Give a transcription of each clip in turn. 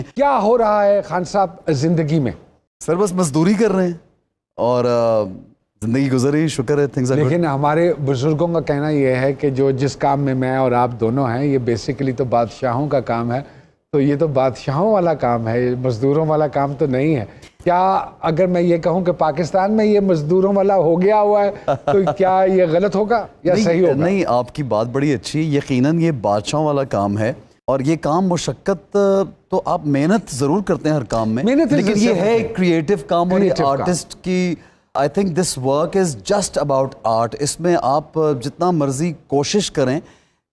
क्या हो रहा है खान साहब जिंदगी में? सर बस मजदूरी कर रहे हैं और जिंदगी गुजर रही, शुक्र है, थिंग्स आर गुड। लेकिन हमारे बुजुर्गों का कहना यह है कि जो जिस काम में मैं और आप दोनों हैं, ये बेसिकली तो बादशाहों का काम है। तो ये तो बादशाहों वाला काम है, मजदूरों वाला काम तो नहीं है। क्या अगर मैं ये कहूं कि पाकिस्तान में ये मजदूरों वाला हो गया हुआ है तो क्या ये गलत होगा या सही होगा? नहीं, आपकी बात बड़ी अच्छी है। यकीनन ये बादशाहों वाला काम है और ये काम मुशक्कत तो आप मेहनत जरूर करते हैं हर काम में, लेकिन ये है एक क्रिएटिव काम और एक आर्टिस्ट की। I think this work is just about art. इसमें आप जितना मर्जी कोशिश करें,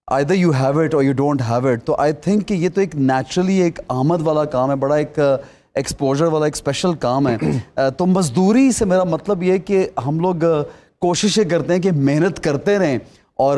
आइदर यू हैव इट और यू डोंट हैव इट। तो आई थिंक कि ये तो एक नेचुरली एक आमद वाला काम है, बड़ा एक एक्सपोजर वाला एक स्पेशल काम है। तो मजदूरी से मेरा मतलब ये है कि हम लोग कोशिशें करते हैं कि मेहनत करते रहें और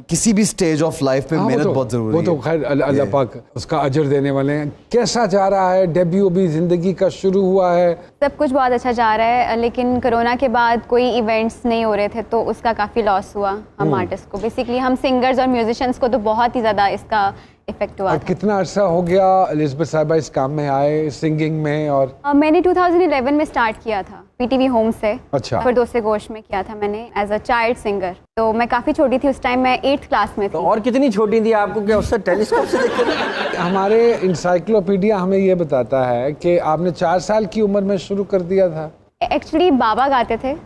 किसी भी स्टेज ऑफ लाइफ पे मेहनत बहुत जरूरी है। वो तो खैर अल्लाह पाक उसका अजर देने वाले हैं। कैसा जा रहा है? डेब्यू भी जिंदगी का शुरू हुआ है, सब कुछ बहुत अच्छा जा रहा है, लेकिन कोरोना के बाद कोई इवेंट्स नहीं हो रहे थे तो उसका काफ़ी लॉस हुआ हम आर्टिस्ट को। बेसिकली हम सिंगर्स और म्यूजिशियंस को तो बहुत ही ज़्यादा इसका इफेक्ट हुआ। कितना अर्सा हो गया एलिज़ाबेथ साहिबा इस काम में आए, सिंगिंग में? और मैंने 2011 में स्टार्ट किया था पीटीवी होम से। अच्छा। फिर दोस्त गोश में किया था मैंने एज अ चाइल्ड सिंगर। तो मैं काफ़ी छोटी थी उस टाइम, मैं 8th क्लास में थी। तो और कितनी छोटी थी आपको क्या उससे टेलीस्कोप से देखते? हमारे इंसाइक्लोपीडिया हमें ये बताता है कि आपने 4 साल की उम्र में शुरू कर दिया था। एक्चुअली बाबा गाते थे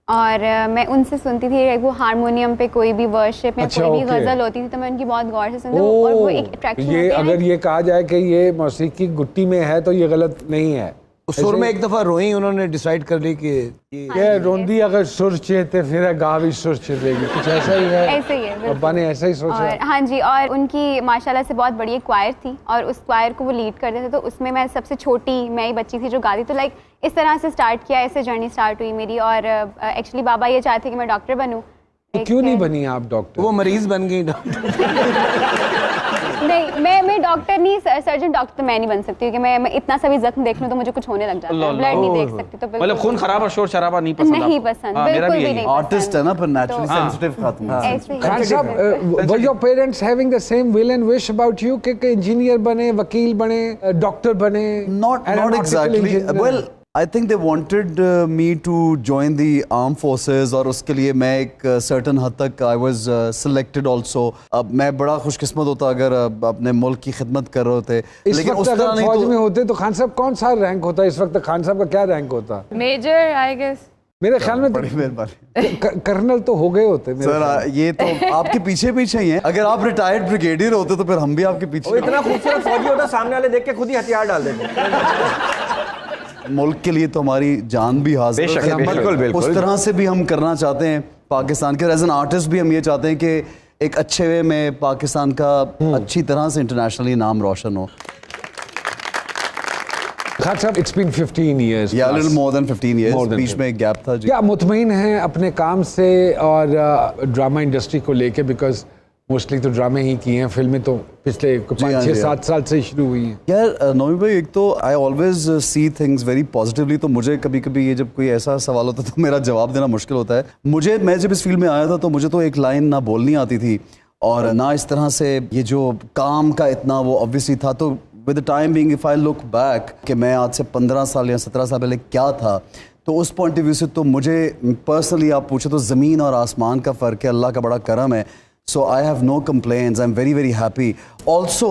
और मैं उनसे सुनती थी, वो हारमोनियम पे कोई भी वर्शिप या कोई भी गजल होती थी तो मैं उनकी बहुत गौर से सुनती थी और वो एक अट्रैक्शन ये अगर ये कहा जाए कि ये मौसीकी गुट्टी में है तो ये गलत नहीं है। सुर में एक दफा रोई, उन्होंने डिसाइड कर ली कि ये रोंदी अगर सुर चेते फिर गा भी सुर चेतेगी, कुछ ऐसा ही है। ऐसे ही है, अब्बा ने ऐसा ही सोचा। हाँ जी, और उनकी माशाल्लाह से बहुत बड़ी एक क्वायर थी और उस क्वायर को वो लीड करते थे, तो उसमें मैं सबसे छोटी, मैं ही बच्ची थी जो गाती। तो लाइक इस तरह से स्टार्ट किया, ऐसे जर्नी स्टार्ट हुई मेरी। और एक्चुअली बाबा ये चाहते कि मैं डॉक्टर बनूं। तो क्यों नहीं बनी आप डॉक्टर? वो मरीज बन गई डॉक्टर। नहीं, मैं डॉक्टर नहीं, सर्जन डॉक्टर मैं नहीं बन सकती क्योंकि मैं इतना सा भी जख्म देख लूं तो मुझे कुछ होने लग जाता है, ब्लड नहीं देख सकती। तो मतलब खून खराब और शोर शराबा नहीं पसंद? नहीं पसंद, बिल्कुल भी नहीं। आर्टिस्ट है ना, पर नेचुरली सेंसिटिव खातून। खान साहब, were your parents having the same will and wish about you कि इंजीनियर बने, वकील बने, डॉक्टर बने? Not exactly. Well, I think they wanted me to join the armed forces और उसके लिए मैं एक certain हद तक I was selected also. अब मैं बड़ा खुशकिस्मत होता अगर अपने मुल्क की खिदमत कर रहे होते। इस वक्त अगर फौज में होते तो खान साहब कौन सा रैंक होता? इस वक्त खान साहब का क्या रैंक होता? Major I guess. मेरे ख्याल में बड़ी मेहरबानी। कर्नल तो हो गए होते सर। ये तो आपके पीछे पीछे ही हैं। अगर आप रिटायर्ड ब्रिगेडियर होते तो फिर हम भी आपके पीछे। वो इतना खूबसूरत फौजी होता, सामने वाले देख के खुद ही हथियार डाल देते। मुल्क के लिए तो हमारी जान भी हाजिर है। बिल्कुल बिल्कुल। उस तरह से भी हम करना चाहते हैं पाकिस्तान के। एज एन आर्टिस्ट भी हम ये चाहते हैं कि एक अच्छे वे में पाकिस्तान का अच्छी तरह से इंटरनेशनली नाम रोशन हो। खान साहब, it's been 15 years. Yeah, a little more than 15 years. बीच में एक गैप था जी। क्या मुतमईन हैं अपने काम से और ड्रामा इंडस्ट्री को लेके? बिकॉज मोस्टली तो ड्रामे ही किए हैं, फिल्में तो पिछले 5-6-7 साल से शुरू हुई हैं। यार नौमी भाई, एक तो I always see things very positively. तो मुझे कभी कभी ये जब कोई ऐसा सवाल होता है तो मेरा जवाब देना मुश्किल होता है। मैं जब इस फील्ड में आया था तो मुझे तो एक लाइन ना बोलनी आती थी और ना इस तरह से ये जो काम का इतना वो ऑब्वियसली था। तो with the time being, if I look back कि मैं आज से 15 साल या 17 साल पहले क्या था, तो उस पॉइंट ऑफ व्यू से तो मुझे पर्सनली आप पूछे तो ज़मीन और आसमान का फ़र्क है। अल्लाह का बड़ा करम है। So I have no complaints, I am very very happy. Also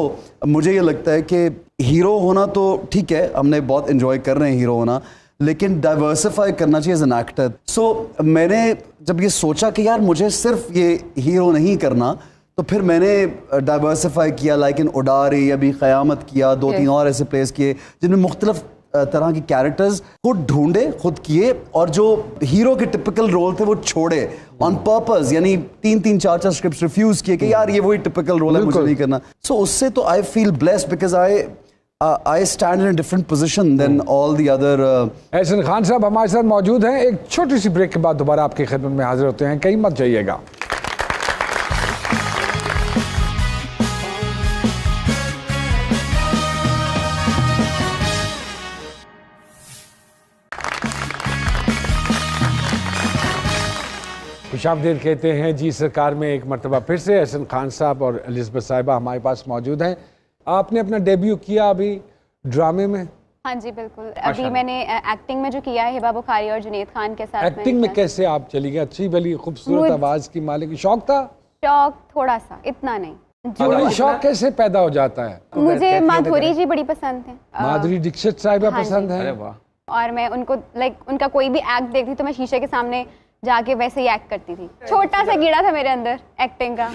मुझे ये लगता है कि हीरो होना तो ठीक है, हमने बहुत इन्जॉय कर रहे हैं हीरो होना, लेकिन डाइवर्सिफाई करना चाहिए एज एन एक्टर। सो मैंने जब ये सोचा कि यार मुझे सिर्फ ये हीरो नहीं करना, तो फिर मैंने डाइवर्सिफाई किया। लाइक इन उडारी, अभी क़यामत किया, 2-3 और ऐसे प्लेस किए जिनमें मुख्तलिफ तरह के कैरेक्टर्स खुद ढूंढे, खुद किए और जो हीरो के टिपिकल रोल थे वो छोड़े ऑन पर्पस। यानी 3-4 स्क्रिप्ट रिफ्यूज किए कि यार ये वही टिपिकल रोल है, मुझे नहीं करना। सो उससे तो I feel blessed because I stand in a different position than all the other. Ehsan Khan साहब हमारे साथ मौजूद हैं। एक छोटी सी ब्रेक के बाद दोबारा आपकी खिदमत में हाजिर होते हैं, कहीं मत जाइएगा। खुशामदीद कहते हैं जी सरकार में एक मरतबा फिर से। एहसन खान साहब और एलिज़ाबेथ साहिबा हमारे पास मौजूद हैं। आपने अपना डेब्यू किया अभी ड्रामे में? हाँ जी बिल्कुल। अभी मैंने एक्टिंग में जो किया है हिबा बुखारी और जुनैद खान के साथ। एक्टिंग में कैसे आप चली गई? अच्छी भली खूबसूरत आवाज की मालिक, शौक था? शौक थोड़ा सा, इतना नहीं। जो शौक कैसे पैदा हो जाता है? मुझे माधुरी जी बड़ी पसंद है। माधुरी दीक्षित साहिबा हाँ पसंद जी। है? अरे वाह। और मैं उनको उनका कोई भी एक्ट देखती तो मैं शीशे के सामने जाके वैसे ही एक्ट करती थी। छोटा सा कीड़ा था मेरे अंदर एक्टिंग का।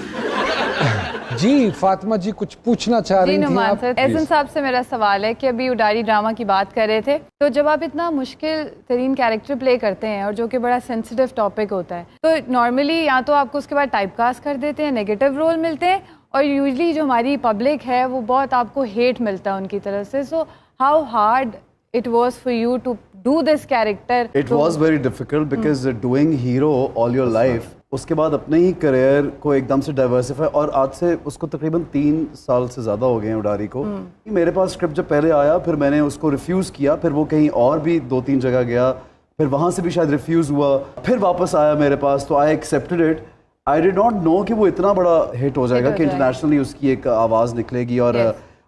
जी फातिमा जी कुछ पूछना चाह रही थी नुमान आप? सर, एहसन साहब से मेरा सवाल है कि अभी उडारी ड्रामा की बात कर रहे थे, तो जब आप इतना मुश्किल तरीन कैरेक्टर प्ले करते हैं और जो कि बड़ा सेंसिटिव टॉपिक होता है, तो नॉर्मली या तो आपको उसके बाद टाइपकास्ट कर देते हैं, नेगेटिव रोल मिलते हैं, और यूजली जो हमारी पब्लिक है वो बहुत आपको हेट मिलता है उनकी तरफ से। So how hard it was for you to do this character? It was very difficult because doing hero all your life, उसके बाद अपने ही करियर को एकदम से डाइवर्सिफाई, और आज से उसको तकरीबन 3 साल से ज़्यादा हो गए हैं उडारी को। कि मेरे पास स्क्रिप्ट जब पहले आया, फिर मैंने उसको रिफ्यूज़ किया, फिर वो कहीं और भी 2-3 जगह गया, फिर वहाँ से भी शायद रिफ्यूज़ हुआ, फिर वापस आया मेरे पास, तो I accepted it. I did not know कि वो इतना बड़ा हिट हो जाएगा कि इंटरनेशनली उसकी एक आवाज़ निकलेगी। और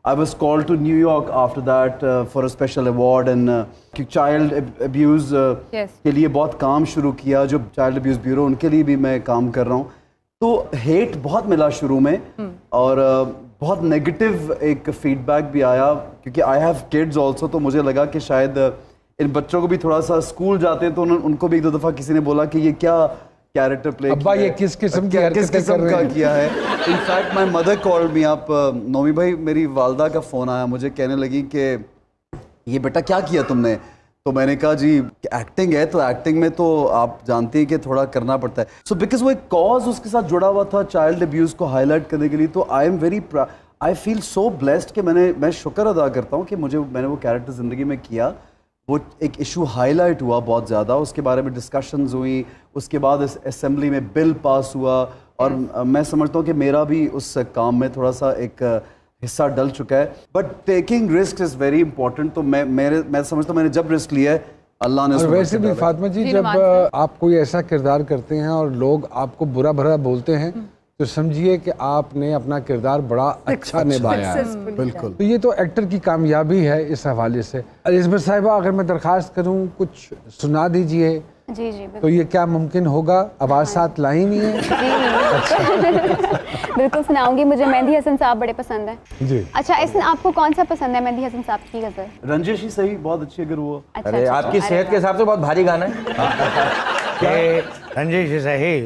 I was called to New York after that for a special award, and child abuse के लिए बहुत काम शुरू किया, जो चाइल्ड अब्यूज़ ब्यूरो उनके लिए भी मैं काम कर रहा हूँ। तो हेट बहुत मिला शुरू में, और बहुत नेगेटिव एक फीडबैक भी आया, क्योंकि आई हैव किड्स ऑल्सो, तो मुझे लगा कि शायद इन बच्चों को भी थोड़ा सा, स्कूल जाते हैं तो उनको भी 1-2 दफ़ा किसी ने बोला कि ये क्या कैरेक्टर प्ले अब्बा ये किस किस्म की किस किस्म का किया है। In fact my mother called me. आप नौमी भाई, मेरी वालदा का फ़ोन आया मुझे, कहने लगी कि ये बेटा क्या किया तुमने? तो मैंने कहा जी एक्टिंग है, तो एक्टिंग में तो आप जानती हैं कि थोड़ा करना पड़ता है। सो बिकॉज वो एक कॉज उसके साथ जुड़ा हुआ था चाइल्ड अब्यूज़ को हाईलाइट करने के लिए, तो आई फील सो ब्लेस्ड कि मैं शुक्र अदा करता हूँ कि मैंने वो कैरेक्टर ज़िंदगी में किया। वो एक इशू हाईलाइट हुआ बहुत ज़्यादा, उसके बारे में डिस्कशंस हुई, उसके बाद असेंबली में बिल पास हुआ, और मैं समझता हूँ कि मेरा भी उस काम में थोड़ा सा एक हिस्सा डल चुका है। But taking risk is very important. तो मैं समझता हूँ मैंने जब रिस्क लिया है, अल्लाह ने। और वैसे भी फातिमा जी, जब आप कोई ऐसा किरदार करते हैं और लोग आपको बुरा भरा बोलते हैं, तो समझिए कि आपने अपना किरदार बड़ा अच्छा निभाया है। बिल्कुल। तो ये तो एक्टर की कामयाबी है इस हवाले से। एलिज़ाबेथ साहिबा, अगर मैं दरख्वास्त करूं कुछ सुना दीजिए। जी जी तो ये क्या मुमकिन होगा? आवाज़ साथ लाई नहीं है? बिल्कुल सुनाऊंगी। मुझे मेहंदी हसन साहब बड़े पसंद हैं। जी। अच्छा, इसमें आपको कौन सा पसंद है मेहंदी हसन साहब की गजल? रंजिश ही सही, बहुत अच्छी अगर वो। अच्छा, अरे आपकी सेहत के हिसाब से बहुत भारी गाना है। रंजिश ही सही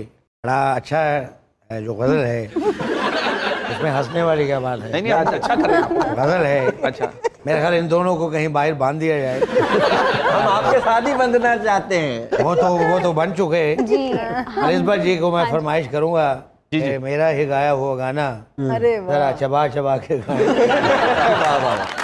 बड़ा अच्छा है, जो गजल है इसमें हंसने वाली क्या बात है? नहीं अच्छा कर रहे हैं। गजल है। अच्छा, मेरे ख्याल इन दोनों को कहीं बाहर बांध दिया जाए। हम आपके साथ ही बंधना चाहते हैं। वो तो बन चुके हैं। जी। अलिस्बा जी को मैं फरमाइश करूंगा कि मेरा ही गाया हुआ गाना अरे जरा चबा चबा के गाएं। वाह वाह वाह।